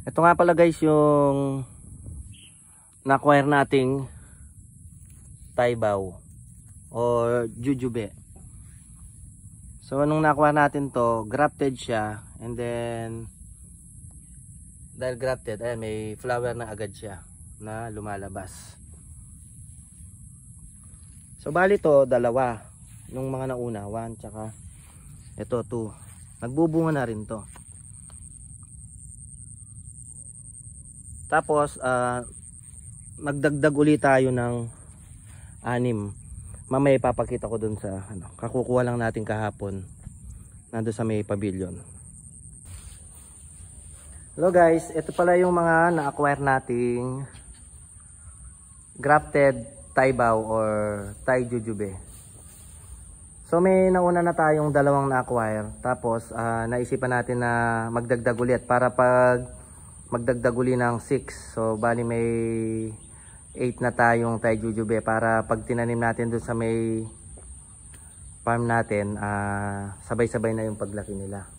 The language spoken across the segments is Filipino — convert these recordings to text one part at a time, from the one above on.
Ito nga pala guys yung na-acquire nating Taibaw or Jujube. So nung na-acquire natin to, grafted siya, and then dahil grafted, ayan, may flower na agad siya na lumalabas. So bali to dalawa nung mga nauna, 1 tsaka ito 2. Nagbubunga na rin to. Tapos magdagdag ulit tayo ng 6. Mamaya ipapakita ko dun sa kakukuha lang natin kahapon nando sa may pavilion. Hello guys, ito pala yung mga na-acquire nating grafted Taibaw or Tai Jujube. So may nauna na tayong dalawang na-acquire. Tapos naisipan natin na magdagdag ulit para pag magdagdag ulit ng 6. So bali may 8 na tayong Tai Jujube para pag tinanim natin doon sa may farm natin, sabay-sabay na yung paglaki nila.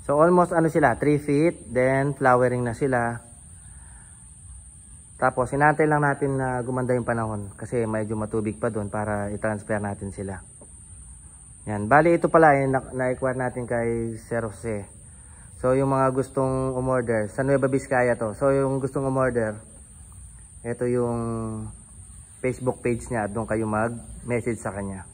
So almost sila 3 feet, then flowering na sila. Tapos hinantay lang natin na gumanda yung panahon kasi medyo matubig pa doon para i-transfer natin sila. Yan, bali ito pala na-acquire natin kay Sir Jose. So yung mga gustong umorder, sa Nueva Vizcaya to. So yung gustong umorder, ito yung Facebook page niya, doon kayo mag-message sa kanya.